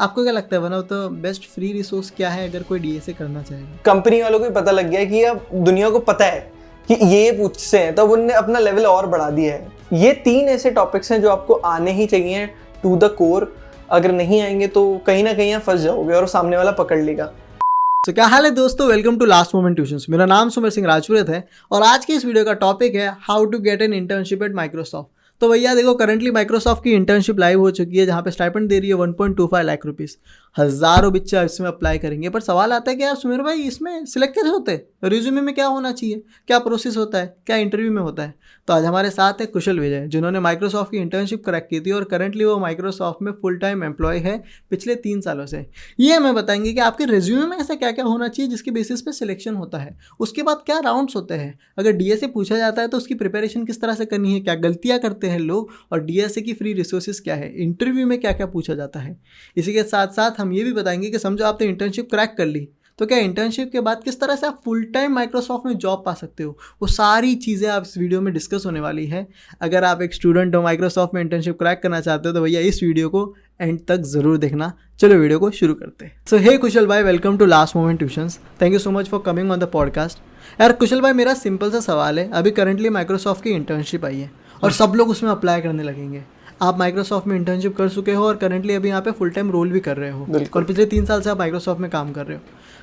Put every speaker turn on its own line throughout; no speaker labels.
आपको क्या लगता है one of the best free resource क्या है अगर कोई डीएसए करना चाहेगा?
कंपनी वालों को भी पता लग गया है कि अब दुनिया को पता है कि ये पूछते हैं, तब उनने अपना लेवल और बढ़ा दिया है। ये 3 ऐसे टॉपिक्स हैं जो आपको आने ही चाहिए टू द कोर। अगर नहीं आएंगे तो कहीं ना कहीं फंस जाओगे और सामने वाला पकड़ लेगा।
तो क्या हाल है दोस्तों, welcome to last moment tuitions. मेरा नाम सुमर सिंह राजपुरोहित है और आज की इस वीडियो का टॉपिक है how to get an internship at Microsoft. तो भैया देखो, करंटली माइक्रोसॉफ्ट की इंटर्नशिप लाइव हो चुकी है जहाँ पे स्टाइपेंड दे रही है 1.25 लाख रुपीज़। हज़ारों बच्चे इसमें अप्लाई करेंगे, पर सवाल आता है कि यार सुमेर भाई इसमें सिलेक्ट कैसे होते हैं, रिज्यूमे में क्या होना चाहिए, क्या प्रोसेस होता है, क्या इंटरव्यू में होता है। तो आज हमारे साथ है कुशल विजय, जिन्होंने माइक्रोसॉफ्ट की इंटर्नशिप क्रैक की थी और करंटली वो माइक्रोसॉफ्ट में फुल टाइम एम्प्लॉय है पिछले 3 सालों से। ये हमें बताएंगे कि आपके रिज्यूमे में ऐसा क्या क्या होना चाहिए जिसके बेसिस पे सिलेक्शन होता है, उसके बाद क्या राउंड्स होते हैं, अगर डीएसए पूछा जाता है तो उसकी प्रिपरेशन किस तरह से करनी है, क्या गलतियाँ करते हैं लोग, और डीएसए की फ्री रिसोर्सेज क्या है, इंटरव्यू में क्या क्या पूछा जाता है। इसी के साथ साथ हम ये भी बताएंगे कि समझो आपने इंटर्नशिप क्रैक कर ली तो क्या इंटर्नशिप के बाद किस तरह से आप फुल टाइम माइक्रोसॉफ्ट में जॉब पा सकते हो। वो सारी चीज़ें आप इस वीडियो में डिस्कस होने वाली है। अगर आप एक स्टूडेंट हो, माइक्रोसॉफ्ट में इंटर्नशिप क्रैक करना चाहते हो, तो भैया इस वीडियो को एंड तक ज़रूर देखना। चलो वीडियो को शुरू करते हैं। सो हे कुशल भाई, welcome to last moment tuitions. Thank you so much for coming on the podcast. यार कुशल भाई, मेरा सिंपल सा सवाल है, अभी करंटली माइक्रोसॉफ्ट की इंटर्नशिप आई है और सब लोग उसमें अप्लाई करने लगेंगे। आप माइक्रोसॉफ्ट में इंटर्नशिप कर चुके हो और करंटली अभी यहाँ पे फुल टाइम रोल भी कर रहे हो और पिछले 3 साल से आप माइक्रोसॉफ्ट में काम कर रहे हो।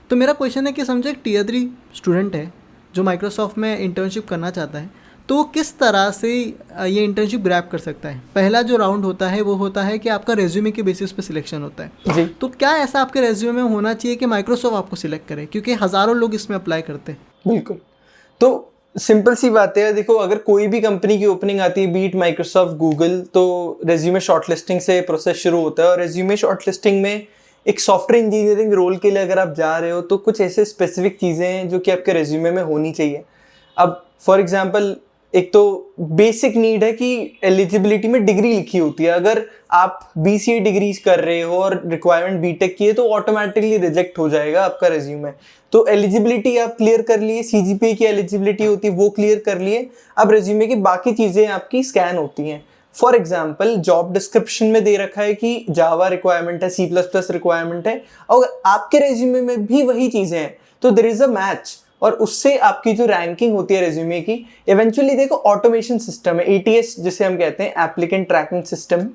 तो मेरा क्वेश्चन है कि समझो एक Tier 3 स्टूडेंट है जो माइक्रोसॉफ्ट में इंटर्नशिप करना चाहता है, तो वो किस तरह से ये इंटर्नशिप ग्रैब कर सकता है। पहला जो राउंड होता है वो होता है कि आपका रेज्यूमे के बेसिस पे सिलेक्शन होता है जी। तो क्या ऐसा आपके रेज्यूमे में होना चाहिए कि माइक्रोसॉफ्ट आपको सिलेक्ट करे, क्योंकि हज़ारों लोग इसमें अप्लाई करते हैं।
बिल्कुल, तो सिंपल सी बात है। देखो, अगर कोई भी कंपनी की ओपनिंग आती है, बीट माइक्रोसॉफ्ट, गूगल, तो रेज्यूमे शॉर्टलिस्टिंग से प्रोसेस शुरू होता है। और रेज्यूमे शॉर्टलिस्टिंग में एक सॉफ्टवेयर इंजीनियरिंग रोल के लिए अगर आप जा रहे हो तो कुछ ऐसे स्पेसिफिक चीज़ें हैं जो कि आपके रेज्यूमे में होनी चाहिए। अब फॉर एग्जांपल, एक तो बेसिक नीड है कि एलिजिबिलिटी में डिग्री लिखी होती है। अगर आप BCA डिग्रीज कर रहे हो और रिक्वायरमेंट बीटेक की है तो ऑटोमेटिकली रिजेक्ट हो जाएगा आपका रेज्यूमे। तो एलिजिबिलिटी आप क्लियर कर लिए, CGPA की एलिजिबिलिटी होती है वो क्लियर कर लिए। अब रेज्यूमे की बाकी चीज़ें आपकी स्कैन होती हैं। फॉर एग्जाम्पल, जॉब डिस्क्रिप्शन में दे रखा है कि जावा रिक्वायरमेंट है, C++ रिक्वायरमेंट है, और आपके रेज्यूमे में भी वही चीज़ें हैं, तो देयर इज अ मैच। और उससे आपकी जो रैंकिंग होती है रेज्यूमे की, इवेंचुअली देखो ऑटोमेशन सिस्टम है, ATS जिसे हम कहते हैं, एप्लीकेंट ट्रैकिंग सिस्टम,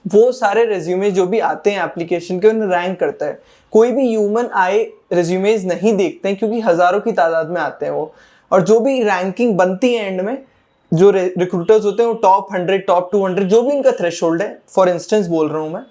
वो सारे रेज्यूमे जो भी आते हैं एप्लीकेशन के उन्हें रैंक करता है। कोई भी ह्यूमन आए रेज्यूमेज नहीं देखते हैं क्योंकि हज़ारों की तादाद में आते हैं वो। और जो भी रैंकिंग बनती है एंड में, जो रिक्रूटर्स होते हैं वो टॉप 100, टॉप 200, जो भी इनका थ्रेशोल्ड है, फॉर इंस्टेंस बोल रहा हूँ मैं,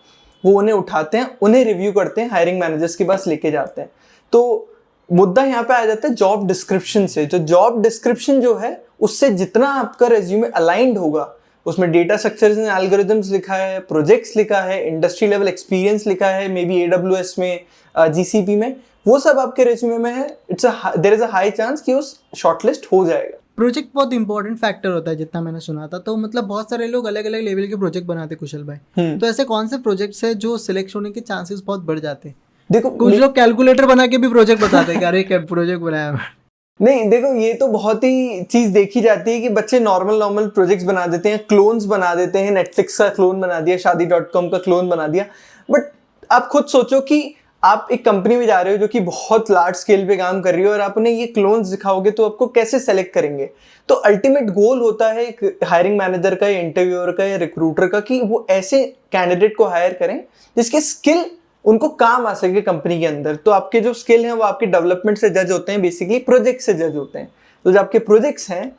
वो उन्हें उठाते हैं, उन्हें रिव्यू करते हैं, हायरिंग मैनेजर्स के पास लेके जाते हैं। तो मुद्दा यहाँ पे आ जाता है जॉब डिस्क्रिप्शन से। जो जॉब डिस्क्रिप्शन जो है उससे जितना आपका रेज्यूमे अलाइंड होगा, उसमें डेटा स्ट्रक्चर्स एंड एल्गोरिथम्स लिखा है, प्रोजेक्ट्स लिखा है, इंडस्ट्री लेवल एक्सपीरियंस लिखा है, मे बी AWS में, GCP में, वो सब आपके रेज्यूमे में है, there is a high chance कि उस शॉर्टलिस्ट हो जाएगा।
प्रोजेक्ट बहुत इंपॉर्टेंट फैक्टर होता है जितना मैंने सुना था। तो मतलब बहुत सारे लोग अलग अलग लेवल के प्रोजेक्ट बनाते हैं कुशल भाई। तो ऐसे कौन से प्रोजेक्ट्स है जो सिलेक्ट होने के चांसेस बहुत बढ़ जाते हैं?
देखो,
कुछ लोग कैलकुलेटर बना के भी प्रोजेक्ट बताते हैं कि अरे क्या प्रोजेक्ट बनाया है।
नहीं, देखो, ये तो बहुत ही चीज देखी जाती है कि बच्चे नॉर्मल प्रोजेक्ट्स बना देते हैं, क्लोन्स बना देते हैं। नेटफ्लिक्स का क्लोन बना दिया, शादी.com का क्लोन बना दिया। बट आप खुद सोचो कि आप एक कंपनी में जा रहे हो जो कि बहुत लार्ज स्केल पे काम कर रही है और आप उन्हें ये क्लोन्स दिखाओगे तो आपको कैसे सेलेक्ट करेंगे। तो अल्टीमेट गोल होता है एक हायरिंग मैनेजर का, या इंटरव्यूअर का, या रिक्रूटर का, कि वो ऐसे कैंडिडेट को हायर करें जिसके स्किल उनको काम आ सके कंपनी के अंदर। तो आपके जो स्किल हैं वो आपके डेवलपमेंट से जज होते हैं, बेसिकली प्रोजेक्ट से जज होते हैं। तो जो आपके प्रोजेक्ट्स हैं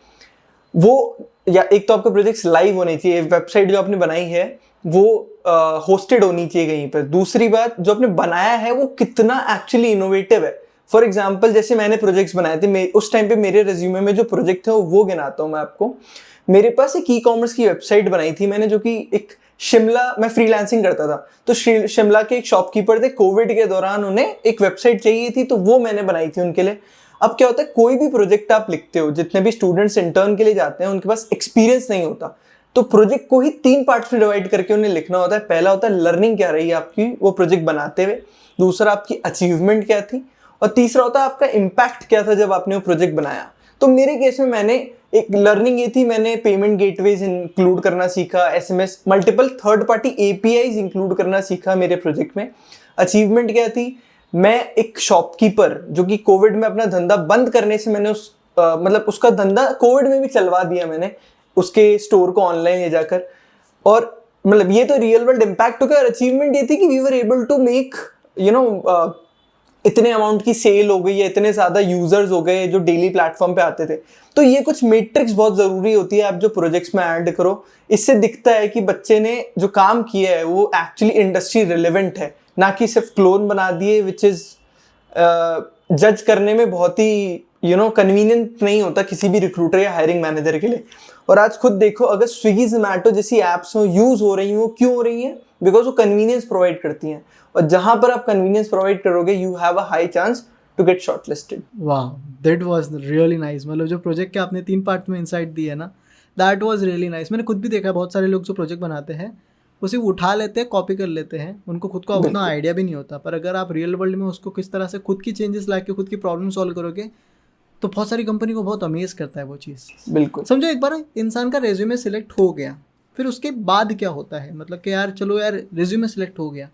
वो, या एक तो आपके प्रोजेक्ट्स लाइव होने चाहिए, वेबसाइट जो आपने बनाई है वो होस्टेड होनी चाहिए कहीं पर। दूसरी बात, जो आपने बनाया है वो कितना एक्चुअली इनोवेटिव है। फॉर एग्जाम्पल, जैसे मैंने प्रोजेक्ट्स बनाए थे, उस टाइम पे मेरे रेज्यूमे में जो प्रोजेक्ट थे वो गिनाता हूँ मैं आपको। मेरे पास एक ई-कॉमर्स की वेबसाइट बनाई थी मैंने, जो कि एक शिमला, मैं फ्रीलांसिंग करता था, तो शिमला के एक शॉपकीपर थे, कोविड के दौरान उन्हें एक वेबसाइट चाहिए थी, तो वो मैंने बनाई थी उनके लिए। अब क्या होता है, कोई भी प्रोजेक्ट आप लिखते हो, जितने भी स्टूडेंट्स इंटर्न के लिए जाते हैं उनके पास एक्सपीरियंस नहीं होता, तो प्रोजेक्ट को ही 3 पार्ट्स में डिवाइड करके उन्हें लिखना होता है। पहला होता है लर्निंग क्या रही है आपकी वो प्रोजेक्ट बनाते हुए, दूसरा आपकी अचीवमेंट क्या थी, और तीसरा होता है आपका इम्पैक्ट क्या था जब आपने वो प्रोजेक्ट बनाया। तो मेरे केस में मैंने एक लर्निंग ये थी, मैंने पेमेंट गेटवेज इंक्लूड करना सीखा, SMS, multiple third party APIs include करना सीखा मेरे प्रोजेक्ट में। अचीवमेंट क्या थी, मैं एक शॉपकीपर जो कि कोविड में अपना धंधा बंद करने से मैंने मतलब उसका धंधा कोविड में भी चलवा दिया मैंने, उसके स्टोर को ऑनलाइन ले जाकर। और मतलब ये तो रियल वर्ल्ड इम्पैक्ट हो गया। और अचीवमेंट ये थी कि we were able to make इतने अमाउंट की सेल हो गई है, इतने ज़्यादा यूजर्स हो गए जो डेली प्लेटफॉर्म पे आते थे। तो ये कुछ मैट्रिक्स बहुत ज़रूरी होती है आप जो प्रोजेक्ट्स में ऐड करो, इससे दिखता है कि बच्चे ने जो काम किया है वो एक्चुअली इंडस्ट्री रिलेवेंट है, ना कि सिर्फ क्लोन बना दिए, विच इज़ जज करने में बहुत ही कन्वीनियंट नहीं होता किसी भी रिक्रूटर या हायरिंग मैनेजर के लिए। और आज खुद देखो, अगर स्विगी जोमैटो जैसी एप्स हो यूज़ हो रही हो, क्यों हो रही हैं? बिकॉज वो कन्वीनियंस प्रोवाइड करती हैं, और जहां पर आप कन्वीनियंस प्रोवाइड करोगे you have a high chance to get shortlisted.
वाह, दैट वाज रियली नाइस। मतलब जो प्रोजेक्ट के आपने 3 पार्ट में इंसाइट दी है ना, दैट वाज रियली नाइस। मैंने खुद भी देखा है बहुत सारे लोग जो प्रोजेक्ट बनाते हैं उसे उठा लेते हैं, कॉपी कर लेते हैं, उनको खुद का उतना आइडिया भी नहीं होता। पर अगर आप रियल वर्ल्ड में उसको किस तरह से खुद की चेंजेस ला के खुद की प्रॉब्लम सॉल्व करोगे तो बहुत सारी कंपनी को बहुत अमेज करता है वो चीज़।
बिल्कुल।
समझो एक बार इंसान का रेज्यूमे सिलेक्ट हो गया, फिर उसके बाद क्या होता है? मतलब कि यार चलो यार रेज्यूमे सिलेक्ट हो गया,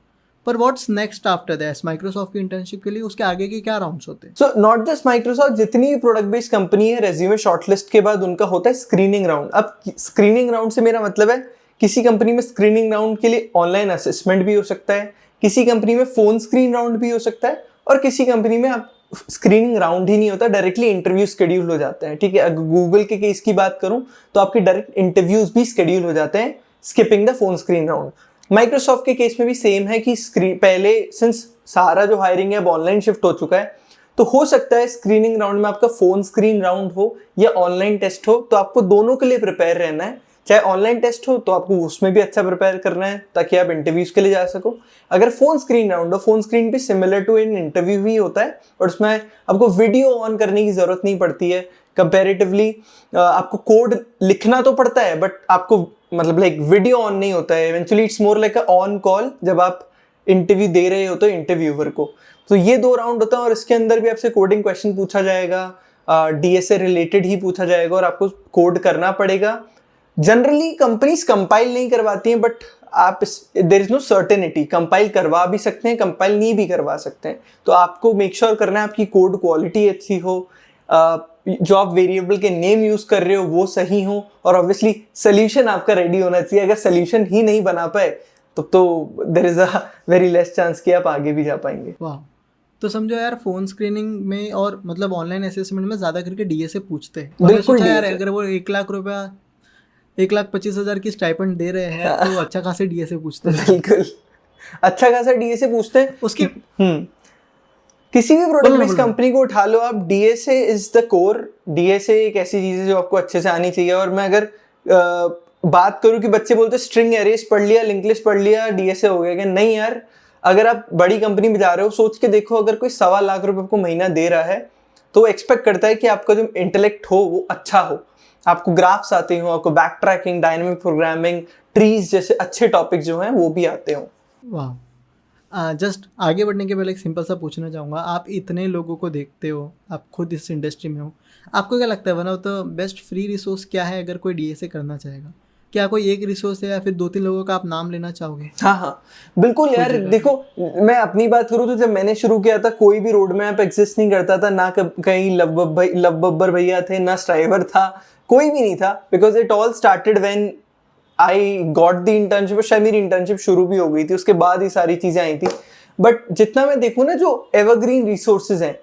पर what's next after that? Microsoft की इंटर्नशिप के लिए उसके आगे के क्या राउंड्स होते हैं?
सो नॉट जस्ट माइक्रोसॉफ्ट, जितनी भी प्रोडक्ट बेस्ड कंपनी है, रेज्यूमे शॉर्टलिस्ट के बाद उनका होता है स्क्रीनिंग राउंड। अब स्क्रीनिंग राउंड से मेरा मतलब है किसी कंपनी में स्क्रीनिंग राउंड के लिए ऑनलाइन असेसमेंट भी हो सकता है, किसी कंपनी में फोन स्क्रीन राउंड भी हो सकता है, और किसी कंपनी में आप स्क्रीनिंग राउंड ही नहीं होता, डायरेक्टली इंटरव्यू शेड्यूल हो जाते हैं। ठीक है, अगर गूगल के केस की बात करूं तो आपके डायरेक्ट इंटरव्यूज भी शेड्यूल हो जाते हैं, skipping the phone screen round. Microsoft के केस में भी सेम है कि पहले सिंस सारा जो हायरिंग है अब ऑनलाइन शिफ्ट हो चुका है, तो हो सकता है स्क्रीनिंग राउंड में आपका फोन स्क्रीन राउंड हो या ऑनलाइन टेस्ट हो, तो आपको दोनों के लिए प्रिपेयर रहना है। चाहे ऑनलाइन टेस्ट हो तो आपको उसमें भी अच्छा प्रिपेयर करना है ताकि आप इंटरव्यूज के लिए जा सको। अगर फोन स्क्रीन राउंड हो, फोन स्क्रीन भी सिमिलर टू इन इंटरव्यू ही होता है, और उसमें आपको वीडियो ऑन करने की जरूरत नहीं पड़ती है कंपैरेटिवली। आपको कोड लिखना तो पड़ता है बट आपको मतलब लाइक वीडियो ऑन नहीं होता है। Eventually it's more like a on call जब आप इंटरव्यू दे रहे हो तो इंटरव्यूअर को। तो ये 2 राउंड होता है, और इसके अंदर भी आपसे कोडिंग क्वेश्चन पूछा जाएगा, डीएसए रिलेटेड ही पूछा जाएगा, और आपको कोड करना पड़ेगा। जनरली कंपनीज कंपाइल नहीं करवाती हैं, बट आप there is no certainty, compile करवा भी सकते हैं, कंपाइल नहीं भी करवा सकते हैं। तो आपको मेक श्योर करना है आपकी कोड क्वालिटी अच्छी हो, जो आप वेरिएबल के नेम यूज कर रहे हो वो सही हो, और ऑब्वियसली सोल्यूशन आपका रेडी होना चाहिए। अगर सोल्यूशन ही नहीं बना पाए तो there is a very less chance कि आप आगे भी जा पाएंगे।
वाह, तो समझो यार फोन स्क्रीनिंग में और मतलब ऑनलाइन असेसमेंट में ज़्यादा करके डीएसए पूछते हैं। तो मैंने
बिल्कुल
सोचा यार
DSA।
अगर वो 1,25,000 की स्टाइपेंड दे रहे हैं तो अच्छा खासे डीएसए पूछते हैं।
बिल्कुल, अच्छा खासा डीएसए पूछते हैं
उसकी
किसी भी प्रोडक्ट बेस्ड
बोलो।
कंपनी को उठा लो आप, DSA is the core. DSA एक ऐसी चीज है जो आपको अच्छे से आनी चाहिए। और मैं अगर बात करूं कि बच्चे बोलते स्ट्रिंग एरेज पढ़ लिया, लिंक लिस्ट पढ़ लिया, डीएसए हो गया, कि नहीं यार, अगर आप बड़ी कंपनी में जा रहे हो सोच के देखो, अगर कोई 1.25 लाख रुपए आपको महीना दे रहा है तो वो एक्सपेक्ट करता है कि आपका जो इंटेलेक्ट हो वो अच्छा हो, आपको ग्राफ्स आते हो, आपको back tracking, dynamic programming, trees जैसे अच्छे टॉपिक जो हैं वो भी आते हो।
वाह, जस्ट आगे बढ़ने के पहले एक सिंपल सा पूछना चाहूँगा। आप इतने लोगों को देखते हो, आप खुद इस इंडस्ट्री में हो, आपको क्या लगता है one of the best free resource क्या है अगर कोई डीएसए करना चाहेगा? क्या कोई एक रिसोर्स है या फिर 2-3 लोगों का आप नाम लेना चाहोगे?
हाँ बिल्कुल यार। देखो, मैं अपनी बात करूँ तो जब मैंने शुरू किया था कोई भी रोड मैप एग्जिस्ट नहीं करता था, ना कहीं लव बब्बर भैया थे, ना स्ट्राइवर था, कोई भी नहीं था। Because it all started when I got the internship. शायद मेरी इंटर्नशिप शुरू भी हो गई थी, उसके बाद ही सारी चीज़ें आई थी। बट जितना मैं देखूँ ना, जो एवरग्रीन रिसोर्सेज हैं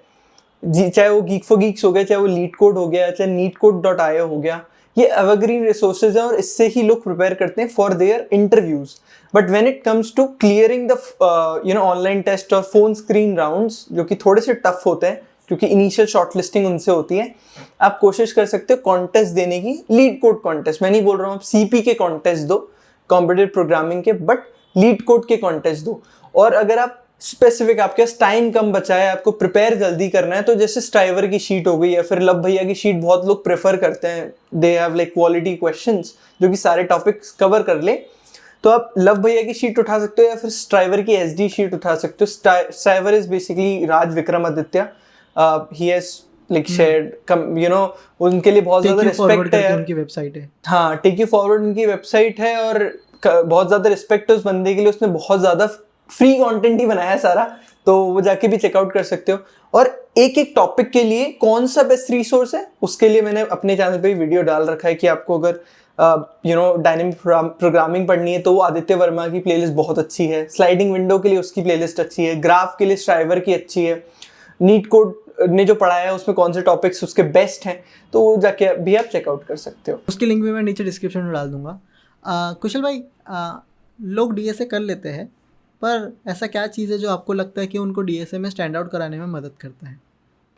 जी, चाहे वो गीक फॉर गीक्स हो गया, चाहे वो लीड कोड हो गया, चाहे neetcode.io हो गया, ये एवरग्रीन रिसोर्सेज हैं और इससे ही लोग प्रिपेयर करते हैं for their interviews. But when it comes to clearing the online test और फोन स्क्रीन राउंड्स, जो कि थोड़े से टफ होते हैं क्योंकि इनिशियल शॉर्टलिस्टिंग उनसे होती है, आप कोशिश कर सकते हो कॉन्टेस्ट देने की। लीड कोड कॉन्टेस्ट, मैं नहीं बोल रहा हूँ आप सीपी के कॉन्टेस्ट दो, कॉम्पिटिटिव प्रोग्रामिंग के, बट लीड कोड के कॉन्टेस्ट दो। और अगर आप स्पेसिफिक, आपके पास टाइम कम बचा है, आपको प्रिपेयर जल्दी करना है, तो जैसे स्ट्राइवर की शीट हो गई या फिर लव भैया की शीट बहुत लोग प्रेफर करते हैं, they have like quality questions जो कि सारे टॉपिक्स कवर कर ले, तो आप लव भैया की शीट उठा सकते हो या फिर स्ट्राइवर की एसडी शीट उठा सकते हो। Striver is basically Raj Vikramaditya, he has like shared, उनके लिए बहुत ज्यादा रिस्पेक्ट है,
उनकी वेबसाइट है।
हाँ, टेक यू फॉरवर्ड उनकी वेबसाइट है और बहुत ज्यादा रिस्पेक्ट है उस बंदे के लिए, उसने बहुत ज्यादा फ्री कंटेंट ही बनाया है सारा, तो वो जाके भी चेकआउट कर सकते हो। और एक एक टॉपिक के लिए कौन सा बेस्ट रिसोर्स है उसके लिए मैंने अपने चैनल पे वीडियो डाल रखा है कि आपको अगर डायनेमिक प्रोग्रामिंग पढ़नी है तो वो आदित्य वर्मा की प्लेलिस्ट बहुत अच्छी है, स्लाइडिंग विंडो के लिए उसकी प्लेलिस्ट अच्छी है, ग्राफ के लिए स्ट्राइवर की अच्छी है, नीट कोड ने जो पढ़ाया है उसमें कौन से टॉपिक्स उसके बेस्ट हैं, तो वो जाके भी आप चेकआउट कर सकते हो।
उसकी लिंक भी मैं नीचे डिस्क्रिप्शन में डाल दूंगा। कुशल भाई, लोग डीएसए कर लेते हैं, पर ऐसा क्या चीज़ है जो आपको लगता है कि उनको डीएसए में स्टैंड आउट कराने में मदद करता है?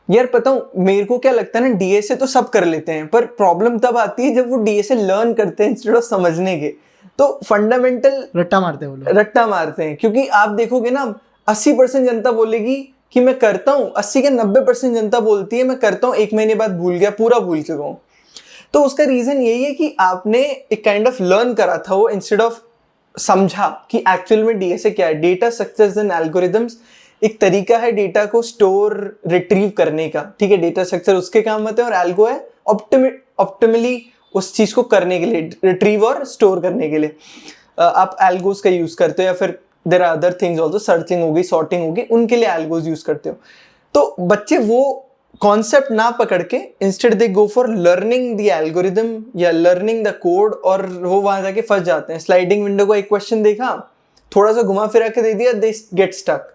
यार पता हूँ मेरे को क्या लगता है ना, डीएसए तो सब कर लेते हैं, पर प्रॉब्लम तब आती है जब वो डीएसए लर्न करते हैं इंस्टेड ऑफ समझने के। तो फंडामेंटल
रट्टा मारते हैं वो लोग,
रट्टा मारते हैं, क्योंकि आप देखोगे ना 80% जनता बोलेगी कि मैं करता हूँ, 80 के 90% जनता बोलती है मैं करता हूँ, 1 महीने बाद भूल गया, पूरा भूल चुका हूँ। तो उसका रीजन यही है कि आपने एक काइंड ऑफ लर्न करा था वो, इंस्टेड ऑफ समझा कि एक्चुअल में डीएसए क्या है। डेटा स्ट्रक्चर्स एंड एल्गोरिदम्स एक तरीका है डेटा को स्टोर रिट्रीव करने का, ठीक है। डेटा स्ट्रक्चर उसके काम आते हैं और एल्गो है ऑप्टिमली उस चीज को करने के लिए, रिट्रीव और स्टोर करने के लिए आप एल्गोस का यूज करते हो, या फिर there are other things also, searching होगी, सॉर्टिंग होगी, उनके लिए एल्गोस यूज करते हो। तो बच्चे वो कॉन्सेप्ट ना पकड़ के instead they go for learning the algorithm या लर्निंग द कोड, और वो वहां जाके फंस जाते हैं। स्लाइडिंग विंडो को एक क्वेश्चन देखा, थोड़ा सा घुमा फिरा के दे दिया, दे गेट स्टक।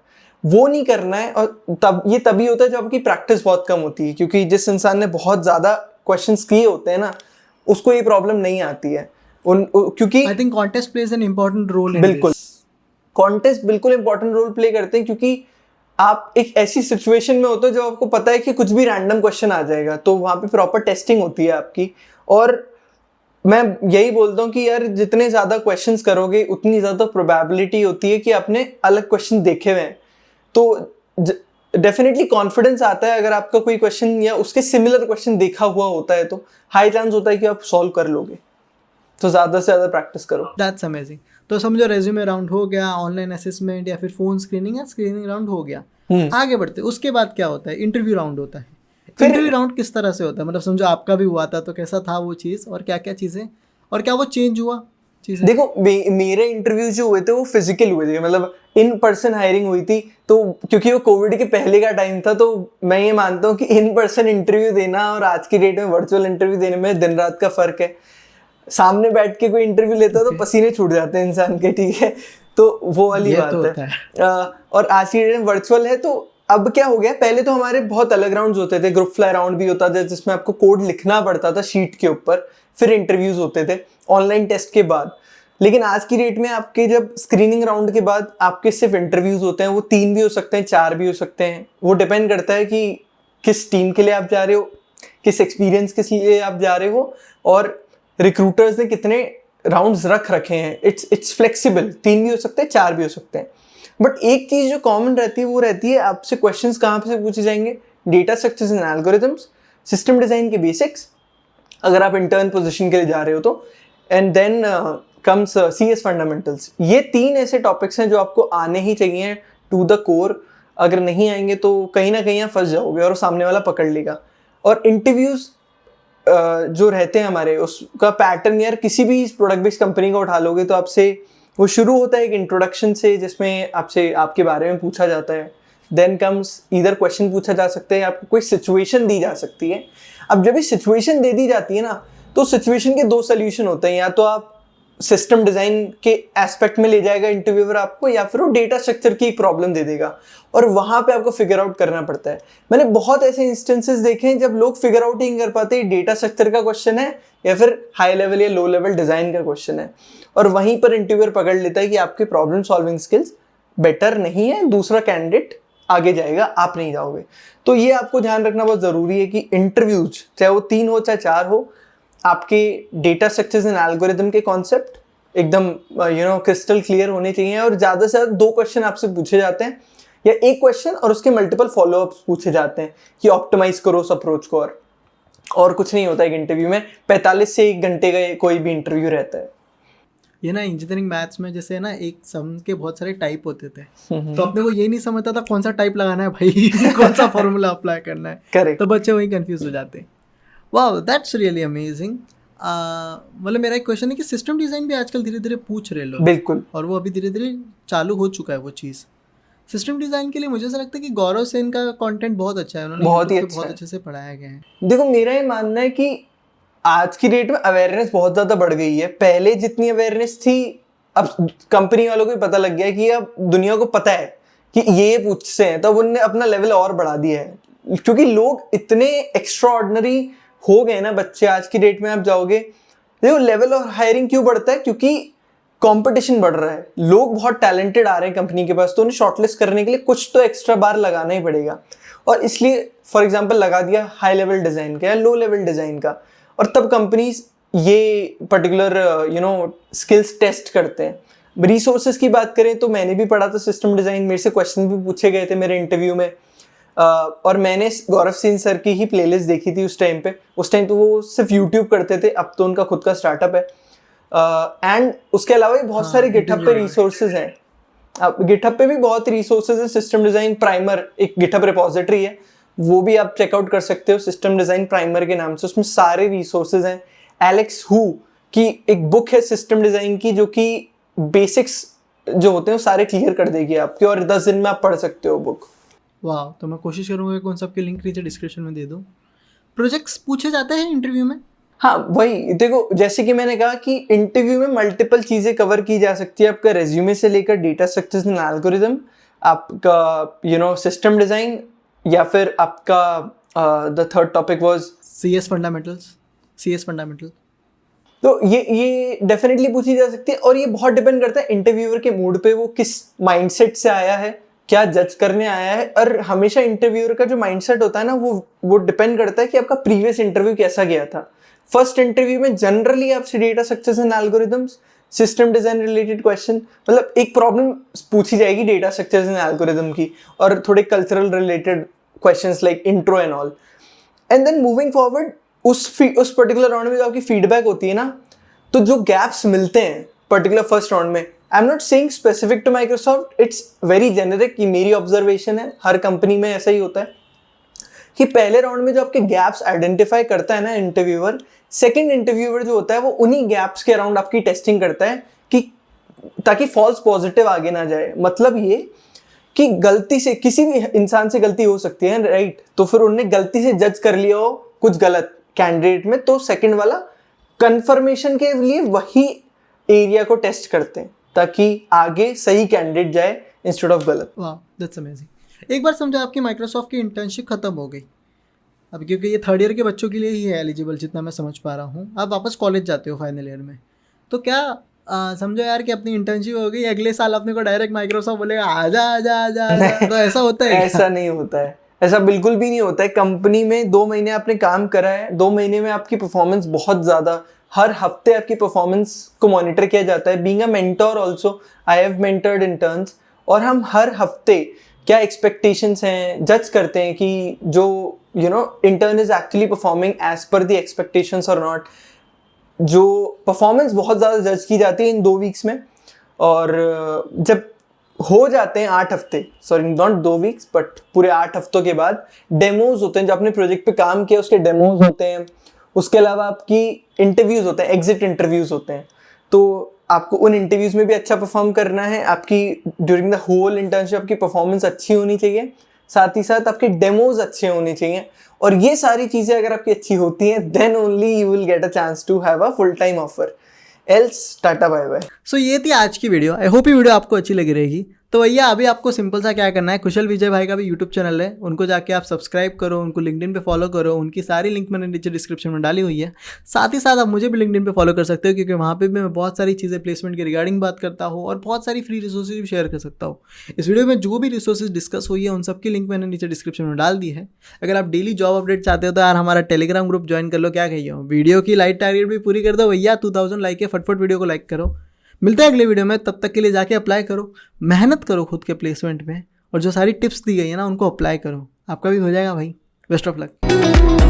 वो नहीं करना है। और तब ये तभी होता है जब आपकी प्रैक्टिस बहुत कम होती है, क्योंकि जिस इंसान ने बहुत ज्यादा क्वेश्चंस किए होते हैं ना, उसको ये प्रॉब्लम नहीं आती है। क्योंकि
I think contest plays an important role.
बिल्कुल, कॉन्टेस्ट बिल्कुल इंपॉर्टेंट रोल प्ले करते हैं, क्योंकि आप एक ऐसी सिचुएशन में होते हो जब आपको पता है कि कुछ भी रैंडम क्वेश्चन आ जाएगा, तो वहां पे प्रॉपर टेस्टिंग होती है आपकी। और मैं यही बोलता हूँ कि यार जितने ज्यादा क्वेश्चंस करोगे उतनी ज्यादा प्रोबेबिलिटी होती है कि आपने अलग क्वेश्चन देखे हुए हैं। तो डेफिनेटली कॉन्फिडेंस आता है अगर आपका कोई क्वेश्चन या उसके सिमिलर क्वेश्चन देखा हुआ होता है, तो हाई चांस होता है कि आप सॉल्व कर लोगे। तो ज्यादा से ज्यादा प्रैक्टिस करो।
That's amazing. तो समझो रेज्यूमे राउंड हो गया, ऑनलाइन असेसमेंट या फिर फोन स्क्रीनिंग या स्क्रीनिंग राउंड हो गया, आगे बढ़ते उसके बाद क्या होता है? इंटरव्यू राउंड होता है। इंटरव्यू राउंड किस तरह से होता है? मतलब समझो आपका भी हुआ था, तो कैसा था वो चीज़, और क्या क्या चीज़ें, और क्या वो चेंज हुआ चीज़ें?
देखो मेरे इंटरव्यूज जो हुए थे वो फिजिकल हुए थे, मतलब इन पर्सन हायरिंग हुई थी। तो क्योंकि वो कोविड के पहले का टाइम था, तो मैं ये मानता हूँ कि इन पर्सन इंटरव्यू देना और आज की डेट में वर्चुअल इंटरव्यू देने में दिन रात का फर्क है। सामने बैठ के कोई इंटरव्यू लेता है तो पसीने छूट जाते हैं इंसान के, ठीक है। तो वो वाली बात
तो
है। और आज की डेट में वर्चुअल है। तो अब क्या हो गया, पहले तो हमारे बहुत अलग राउंड्स होते थे, ग्रुप फ्लाई राउंड भी होता था जिसमें आपको कोड लिखना पड़ता था शीट के ऊपर, फिर इंटरव्यूज होते थे ऑनलाइन टेस्ट के बाद। लेकिन आज की डेट में आपके जब स्क्रीनिंग राउंड के बाद आपके सिर्फ इंटरव्यूज होते हैं, वो 3 भी हो सकते हैं, 4 भी हो सकते हैं। वो डिपेंड करता है कि किस टीम के लिए आप जा रहे हो, किस एक्सपीरियंस के लिए आप जा रहे हो, और रिक्रूटर्स ने कितने राउंड्स रख रखे हैं। इट्स फ्लेक्सिबल, 3 भी हो सकते हैं, 4 भी हो सकते हैं। बट एक चीज जो कॉमन रहती है वो रहती है आपसे क्वेश्चंस कहाँ से पूछे जाएंगे, data structures and algorithms, system design के बेसिक्स अगर आप इंटर्न पोजीशन के लिए जा रहे हो तो, and then comes CS fundamentals. ये 3 ऐसे टॉपिक्स हैं जो आपको आने ही चाहिए टू द कोर। अगर नहीं आएंगे तो कहीं ना कहीं आप फंस जाओगे और सामने वाला पकड़ लेगा। और इंटरव्यूज जो रहते हैं हमारे, उसका पैटर्न यार किसी भी प्रोडक्ट बेस्ड कंपनी का उठा लोगे तो आपसे वो शुरू होता है एक इंट्रोडक्शन से, जिसमें आपसे आपके बारे में पूछा जाता है। देन कम्स ईदर क्वेश्चन पूछा जा सकता है, आपको कोई सिचुएशन दी जा सकती है। अब जब ये सिचुएशन दे दी जाती है ना, तो सिचुएशन के 2 सोल्यूशन होते हैं, या तो आप सिस्टम डिजाइन के एस्पेक्ट में ले जाएगा इंटरव्यूअर आपको, या फिर वो डेटा स्ट्रक्चर की एक प्रॉब्लम दे देगा और वहां पे आपको फिगर आउट करना पड़ता है। मैंने बहुत ऐसे इंस्टेंसेस देखे हैं जब लोग फिगर आउट ही नहीं कर पाते डेटा स्ट्रक्चर का क्वेश्चन है या फिर हाई लेवल या लो लेवल डिजाइन का क्वेश्चन है, और वहीं पर इंटरव्यूअर पकड़ लेता है कि आपके प्रॉब्लम सॉल्विंग स्किल्स बेटर नहीं है, दूसरा कैंडिडेट आगे जाएगा, आप नहीं जाओगे। तो ये आपको ध्यान रखना बहुत जरूरी है कि इंटरव्यूज चाहे वो 3 हो चाहे 4 हो, आपके डेटा स्ट्रक्चर्स एंड एल्गोरिथम के कॉन्सेप्ट एकदम क्रिस्टल क्लियर होने चाहिए। और ज़्यादा से ज़्यादा 2 क्वेश्चन आपसे पूछे जाते हैं, या एक क्वेश्चन और उसके मल्टीपल फॉलोअप्स पूछे जाते हैं कि ऑप्टिमाइज करो उस अप्रोच को। और कुछ नहीं होता एक इंटरव्यू में, 45 से 1 घंटे का कोई भी इंटरव्यू रहता है।
ये ना इंजीनियरिंग मैथ्स में जैसे ना एक सम के बहुत सारे टाइप होते थे, तो अपने को ये नहीं समझता था कौन सा टाइप लगाना है भाई कौन सा फॉर्मूला अप्लाई करना है,
करेक्ट।
तो बच्चे वही कंफ्यूज हो जाते हैं। वाह, दैट्स रियली अमेजिंग। मतलब मेरा एक क्वेश्चन है कि सिस्टम डिज़ाइन भी आजकल धीरे धीरे पूछ रहे लोग,
बिल्कुल।
और वो अभी धीरे धीरे चालू हो चुका है वो चीज़। सिस्टम डिज़ाइन के लिए मुझे ऐसा लगता है कि गौरव सेन का कंटेंट बहुत अच्छा है, उन्होंने
बहुत ही
YouTube पे
अच्छा
बहुत
है।
अच्छे से पढ़ाया गया है।
देखो मेरा ये मानना है कि आज की डेट में अवेयरनेस बहुत ज़्यादा बढ़ गई है। पहले जितनी अवेयरनेस थी, अब कंपनी वालों को भी पता लग गया है कि अब दुनिया को पता है कि ये पूछते हैं, तब उनने अपना लेवल और बढ़ा दिया है। क्योंकि लोग इतने एक्स्ट्रा ऑर्डिनरी हो गए ना बच्चे, आज की डेट में आप जाओगे, देखो लेवल और हायरिंग क्यों बढ़ता है, क्योंकि कंपटीशन बढ़ रहा है, लोग बहुत टैलेंटेड आ रहे हैं कंपनी के पास, तो उन्हें शॉर्टलिस्ट करने के लिए कुछ तो एक्स्ट्रा बार लगाना ही पड़ेगा। और इसलिए फॉर एग्जांपल लगा दिया हाई लेवल डिज़ाइन का या लो लेवल डिज़ाइन का, और तब कंपनीज ये पर्टिकुलर स्किल्स टेस्ट करते हैं। रिसोर्सेज की बात करें तो मैंने भी पढ़ा था सिस्टम डिज़ाइन, मेरे से क्वेश्चन भी पूछे गए थे मेरे इंटरव्यू में, और मैंने गौरव सेन सर की ही प्लेलिस्ट देखी थी उस टाइम पे। उस टाइम तो वो सिर्फ यूट्यूब करते थे, अब तो उनका खुद का स्टार्टअप है। एंड उसके अलावा भी बहुत सारे गिटहब पे रिसोर्सेज हैं। अब गिटहब पे भी बहुत रिसोर्सेज हैं। सिस्टम डिज़ाइन प्राइमर एक गिटहब रिपोजिटरी है, वो भी आप चेकआउट कर सकते हो सिस्टम डिज़ाइन प्राइमर के नाम से, उसमें सारे रिसोर्सेज हैं। एलेक्स हू की एक बुक है सिस्टम डिज़ाइन की, जो कि बेसिक्स जो होते हैं वो सारे क्लियर कर देगी आपके, और 10 दिन में आप पढ़ सकते हो बुक।
वाह, तो मैं कोशिश करूँगा कि उन सब के लिंक नीचे डिस्क्रिप्शन में दे दूँ। प्रोजेक्ट्स पूछे जाते हैं इंटरव्यू में?
हाँ वही, देखो जैसे कि मैंने कहा कि इंटरव्यू में मल्टीपल चीज़ें कवर की जा सकती है, आपका रेज्यूमे से लेकर डेटा स्ट्रक्चर्स एंड एल्गोरिदम, आपका सिस्टम डिज़ाइन, या फिर आपका the third topic was
CS fundamental.
तो ये डेफिनेटली पूछी जा सकती है, और ये बहुत डिपेंड करता है इंटरव्यूअर के मूड पे, वो किस माइंडसेट से आया है, क्या जज करने आया है। और हमेशा इंटरव्यूअर का जो माइंडसेट होता है ना, वो डिपेंड करता है कि आपका प्रीवियस इंटरव्यू कैसा गया था। फर्स्ट इंटरव्यू में जनरली आपसे data structures and algorithms, system design related question, मतलब एक प्रॉब्लम पूछी जाएगी डेटा स्ट्रक्चर्स एंड एल्गोरिदम की, और थोड़े cultural related questions like intro and all. And then moving forward उस पर्टिकुलर राउंड में जो आपकी फीडबैक होती है ना, तो जो गैप्स मिलते हैं पर्टिकुलर फर्स्ट राउंड में, I am not saying specific to Microsoft, it's very generic, कि मेरी ऑब्जर्वेशन है, हर कंपनी में ऐसा ही होता है कि पहले राउंड में जो आपके गैप्स आइडेंटिफाई करता है ना इंटरव्यूअर, सेकंड इंटरव्यूअर जो होता है वो उन्हीं गैप्स के अराउंड आपकी टेस्टिंग करता है, कि ताकि फॉल्स पॉजिटिव आगे ना जाए। मतलब ये कि गलती से किसी भी इंसान से गलती हो सकती है, राइट, तो फिर उन्होंने गलती से जज कर लिया हो कुछ गलत कैंडिडेट में, तो सेकंड वाला कंफर्मेशन के लिए वही एरिया को टेस्ट करते हैं, ताकि आगे सही कैंडिडेट जाए इंस्टेड ऑफ गलत।
वाह, दैट्स अमेजिंग। एक बार समझो आपकी माइक्रोसॉफ्ट की इंटर्नशिप खत्म हो गई, अब क्योंकि ये थर्ड ईयर के बच्चों के लिए ही है एलिजिबल, जितना मैं समझ पा रहा हूँ। आप वापस कॉलेज जाते हो फाइनल ईयर में, तो क्या समझो यार कि अपनी इंटर्नशिप हो गई, अगले साल अपने को डायरेक्ट माइक्रोसॉफ्ट बोलेगा आजा आजा आजा आजा, तो ऐसा होता है?
ऐसा नहीं होता है, ऐसा बिल्कुल भी नहीं होता है। कंपनी में 2 महीने आपने काम करा है, 2 महीने में आपकी परफॉर्मेंस बहुत ज़्यादा, हर हफ्ते आपकी परफॉर्मेंस को मॉनिटर किया जाता है। Being a mentor also, I have mentored interns, और हम हर हफ्ते क्या एक्सपेक्टेशंस हैं जज करते हैं कि जो intern is actually performing as per the expectations और नॉट। जो परफॉर्मेंस बहुत ज़्यादा जज की जाती है इन 2 वीक्स में, और जब हो जाते हैं 8 हफ्ते, सॉरी नॉट 2 वीक्स बट पूरे 8 हफ्तों के बाद डेमोज होते हैं, जो आपने प्रोजेक्ट पे काम किया उसके डेमोज होते हैं। उसके अलावा आपकी इंटरव्यूज़ होते हैं, एग्जिट इंटरव्यूज़ होते हैं, तो आपको उन इंटरव्यूज़ में भी अच्छा परफॉर्म करना है। आपकी ड्यूरिंग द होल इंटर्नशिप आपकी परफॉर्मेंस अच्छी होनी चाहिए, साथ ही साथ आपके डेमोज अच्छे होने चाहिए, और ये सारी चीज़ें अगर आपकी अच्छी होती हैं, then only you will get a chance to have a full time offer, else tata bye bye.
So ये थी आज की वीडियो। आई होप ये वीडियो आपको अच्छी लगी रहेगी। तो भैया अभी आपको सिंपल सा क्या करना है, कुशल विजय भाई का भी यूट्यूब चैनल है, उनको जाके आप सब्सक्राइब करो, उनको लिंक्डइन पे फॉलो करो, उनकी सारी लिंक मैंने नीचे डिस्क्रिप्शन में डाली हुई है। साथ ही साथ आप मुझे भी लिंक्डइन पे फॉलो कर सकते हो, क्योंकि वहाँ पे भी मैं बहुत सारी चीज़ें प्लेसमेंट के रिगार्डिंग बात करता हूँ, और बहुत सारी फ्री रिसोर्सेज भी शेयर कर सकता हूँ। इस वीडियो में जो भी रिसोर्सेज डिस्कस हुई है उन सब की लिंक मैंने नीचे डिस्क्रिप्शन में डाल दी है। अगर आप डेली जॉब अपडेट चाहते हो तो यार हमारा टेलीग्राम ग्रुप ज्वाइन कर लो। क्या कहिए, वीडियो की लाइक टारगेट भी पूरी कर दो भैया, 2000 लाइक है, फटफट वीडियो को लाइक करो। मिलता है अगले वीडियो में, तब तक के लिए जाके अप्लाई करो, मेहनत करो खुद के प्लेसमेंट में, और जो सारी टिप्स दी गई है ना उनको अप्लाई करो, आपका भी हो जाएगा भाई। Best of luck.